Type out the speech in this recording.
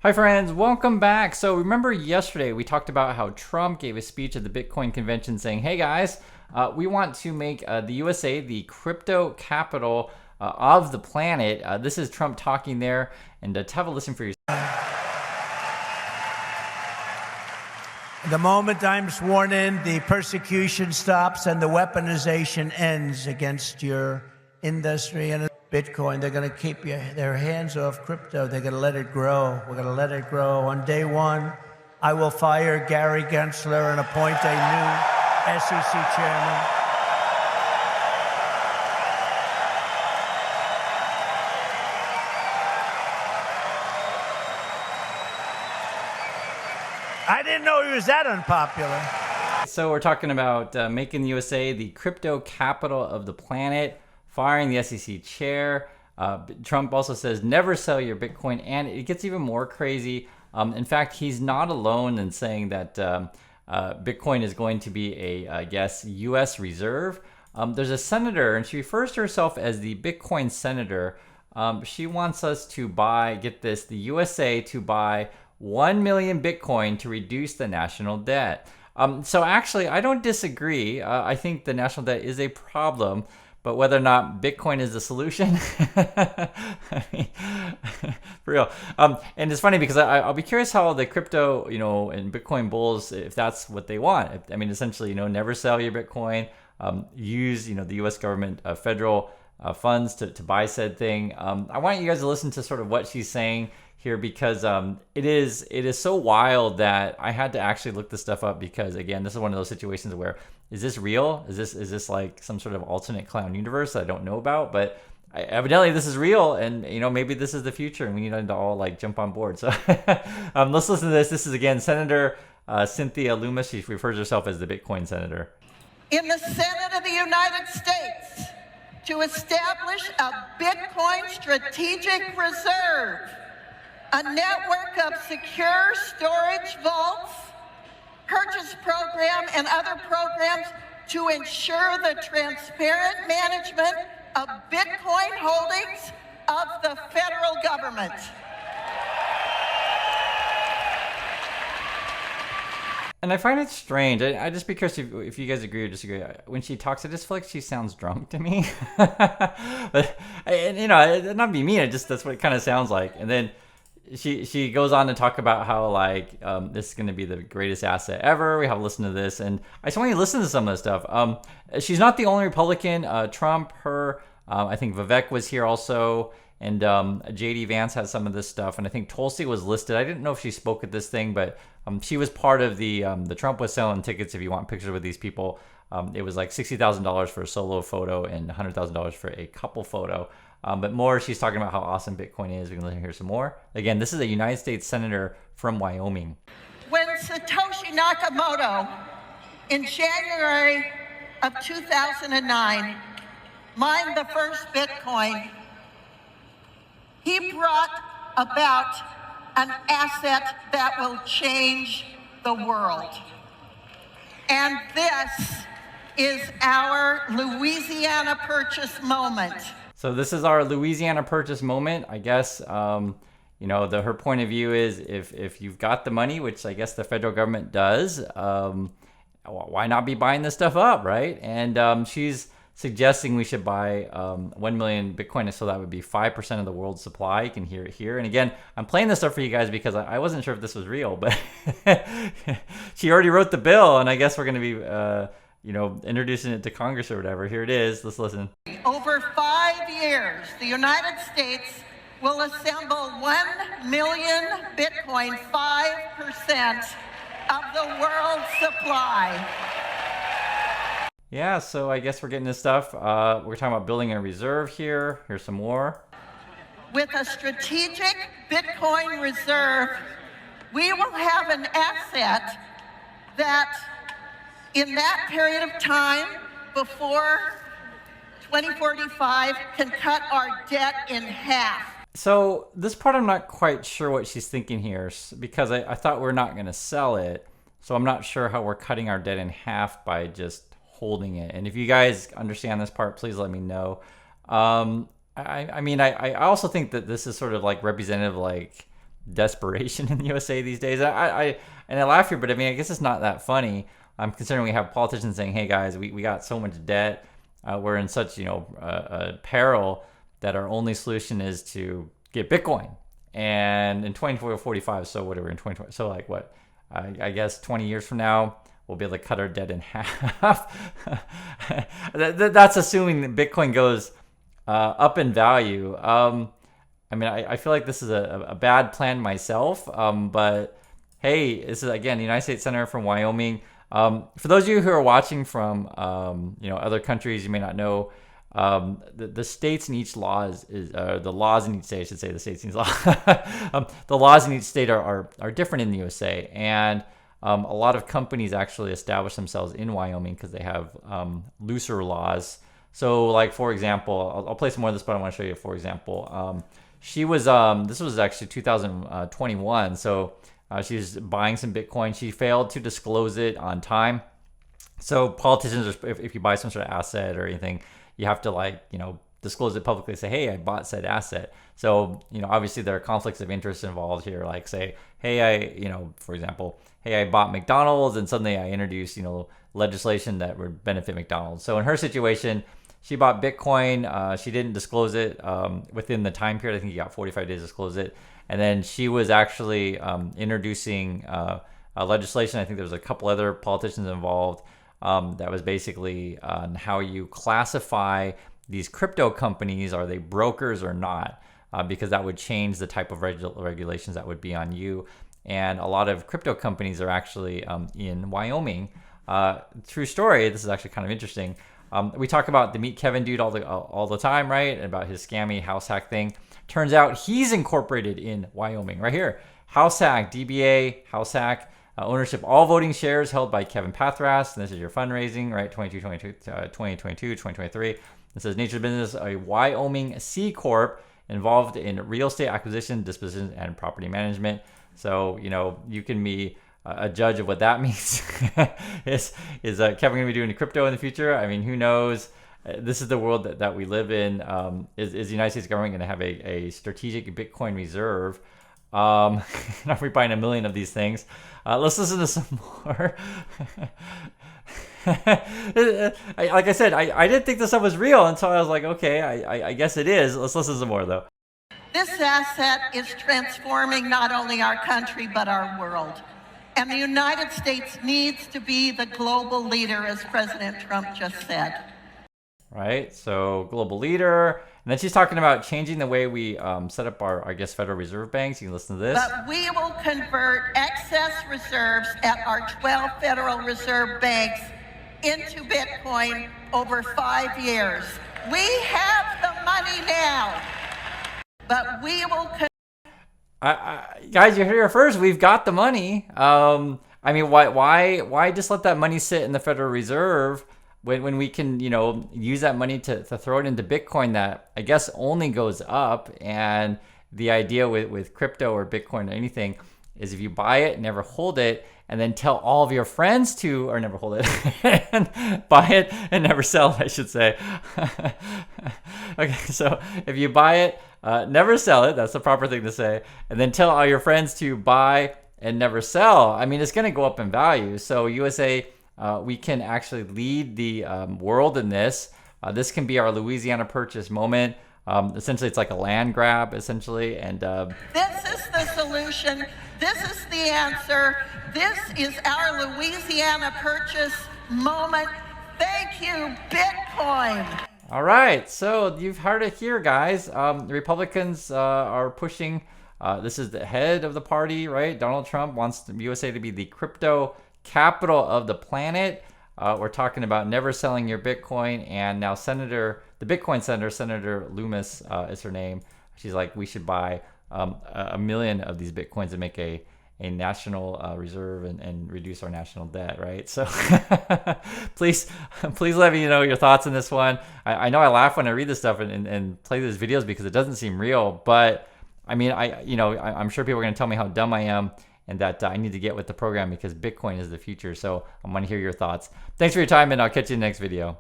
Hi friends, welcome back. So remember yesterday we talked about how Trump gave a speech at the Bitcoin convention saying, hey guys, we want to make the USA the crypto capital of the planet. This is Trump talking there, and to have a listen for yourself. The moment I'm sworn in, the persecution stops and the weaponization ends against your industry and Bitcoin. They're going to keep their hands off crypto. They're going to let it grow. We're going to let it grow. On day one, I will fire Gary Gensler and appoint a new SEC chairman. I didn't know he was that unpopular. So we're talking about making the USA the crypto capital of the planet, firing the SEC chair. Trump also says never sell your Bitcoin, and it gets even more crazy. In fact, he's not alone in saying that Bitcoin is going to be a, I guess, U.S. reserve. There's a senator, and she refers to herself as the Bitcoin senator. She wants us to get this, the USA to buy 1 million Bitcoin to reduce the national debt. So actually, I don't disagree. I think the national debt is a problem, but whether or not Bitcoin is the solution, I mean, for real. And it's funny because I'll be curious how the crypto, and Bitcoin bulls, if that's what they want. I mean, essentially, never sell your Bitcoin, use, the U.S. government, federal funds to buy said thing. I want you guys to listen to sort of what she's saying here, because it is so wild that I had to actually look this stuff up, because again, this is one of those situations where, is this real? Is this like some sort of alternate clown universe that I don't know about? But evidently this is real, and maybe this is the future, and we need to all like jump on board. So let's listen to this. This is again Senator Cynthia Lummis. She refers herself as the Bitcoin senator. In the Senate of the United States, to establish a Bitcoin strategic reserve, a network of secure storage vaults, purchase program, and other programs to ensure the transparent management of Bitcoin holdings of the federal government. And I find it strange. I just, because if you guys agree or disagree, when she talks, I just feel like she sounds drunk to me. But not be mean. That's what it kind of sounds like. And then she goes on to talk about how this is going to be the greatest asset ever. We have to listen to this, and I just want you to listen to some of this stuff. She's not the only Republican. Trump, I think Vivek was here also, and J.D. Vance has some of this stuff, and I think Tulsi was listed. I didn't know if she spoke at this thing, but she was part of the Trump was selling tickets. If you want pictures with these people, it was like $60,000 for a solo photo and $100,000 for a couple photo. But more, she's talking about how awesome Bitcoin is. We can listen here some more. Again, this is a United States senator from Wyoming. When Satoshi Nakamoto, in January of 2009, mined the first Bitcoin, he brought about an asset that will change the world. And this is our Louisiana Purchase moment. So this is our Louisiana Purchase moment. I guess, her point of view is if you've got the money, which I guess the federal government does, why not be buying this stuff up, right? And she's suggesting we should buy 1 million Bitcoin, so that would be 5% of the world's supply. You can hear it here. And again, I'm playing this stuff for you guys because I wasn't sure if this was real, but she already wrote the bill, and I guess we're going to be introducing it to Congress or whatever. Here it is. Let's listen. Over 5 years, the United States will assemble 1 million Bitcoin, 5% of the world's supply. Yeah, so I guess we're getting this stuff. We're talking about building a reserve here. Here's some more. With a strategic Bitcoin reserve, we will have an asset that, in that period of time, before 2045, can cut our debt in half. So this part I'm not quite sure what she's thinking here, because I thought we're not going to sell it. So I'm not sure how we're cutting our debt in half by just holding it. And if you guys understand this part, please let me know. I also think that this is sort of like representative, like desperation in the USA these days. And I laugh here, but I mean, I guess it's not that funny. I'm considering we have politicians saying, "Hey guys, we got so much debt, we're in such peril that our only solution is to get Bitcoin." And in 2045, so whatever in 2020, so like what? I guess 20 years from now, we'll be able to cut our debt in half. That's assuming that Bitcoin goes up in value. I mean, I feel like this is a bad plan myself, but hey, this is, again, the United States Senator from Wyoming. For those of you who are watching from other countries, you may not know, the states in each law the laws in each state, I should say, the states in each law. The laws in each state are different in the USA, and a lot of companies actually establish themselves in Wyoming because they have looser laws. So, like, for example, I'll play some more of this, but I want to show you, for example, she was, this was actually 2021, so she was buying some Bitcoin. She failed to disclose it on time. So politicians, if you buy some sort of asset or anything, you have to disclose it publicly, say, hey, I bought said asset. So, obviously there are conflicts of interest involved here. Like, say, hey, for example, hey, I bought McDonald's and suddenly I introduced, legislation that would benefit McDonald's. So in her situation, she bought Bitcoin. She didn't disclose it within the time period. I think you got 45 days to disclose it. And then she was actually introducing legislation. I think there was a couple other politicians involved that was basically on how you classify these crypto companies. Are they brokers or not? Because that would change the type of regulations that would be on you. And a lot of crypto companies are actually in Wyoming. True story. This is actually kind of interesting. We talk about the Meet Kevin dude all the time, right? And about his scammy house hack thing. Turns out he's incorporated in Wyoming, right here. House hack, DBA, house hack, ownership, all voting shares held by Kevin Pathras. And this is your fundraising, right? 2022, 2023. It says nature of business, a Wyoming C Corp involved in real estate acquisition, disposition, and property management. So, you can be a judge of what that means. Is Kevin going to be doing crypto in the future? I mean, who knows? This is the world that we live in. Is the United States government going to have a strategic Bitcoin reserve? Are we buying 1 million of these things? Let's listen to some more. Like I said, I didn't think this stuff was real until I was like, okay, I guess it is. Let's listen to some more, though. This asset is transforming not only our country, but our world. And the United States needs to be the global leader, as President Trump just said. Right, so global leader. And then she's talking about changing the way we set up our, Federal Reserve banks. You can listen to this. But we will convert excess reserves at our 12 Federal Reserve banks into Bitcoin over 5 years. We have the money now, but we will guys, you heard it first. We've got the money. I mean, why just let that money sit in the Federal Reserve when we can, use that money to throw it into Bitcoin that I guess only goes up? And the idea with crypto or Bitcoin or anything is if you buy it, never hold it, and then tell all of your friends to, or never hold it, and buy it and never sell it, I should say. Okay, so if you buy it, never sell it, that's the proper thing to say, and then tell all your friends to buy and never sell. I mean, it's going to go up in value. So USA, we can actually lead the world in this. This can be our Louisiana Purchase moment. Essentially, it's like a land grab, essentially. And this is the solution. This is the answer. This is our Louisiana Purchase moment. Thank you, Bitcoin. All right, so you've heard it here, guys. The Republicans are pushing. This is the head of the party, right? Donald Trump wants the USA to be the crypto capital of the planet. We're talking about never selling your Bitcoin, and now the Bitcoin senator, Senator Loomis is her name. She's like, we should buy 1 million of these Bitcoins and make a national reserve and reduce our national debt, right? So please let me know your thoughts on this one. I know I laugh when I read this stuff and play these videos because it doesn't seem real, but I mean, I'm sure people are going to tell me how dumb I am and that I need to get with the program because Bitcoin is the future. So I want to hear your thoughts. Thanks for your time, and I'll catch you in the next video.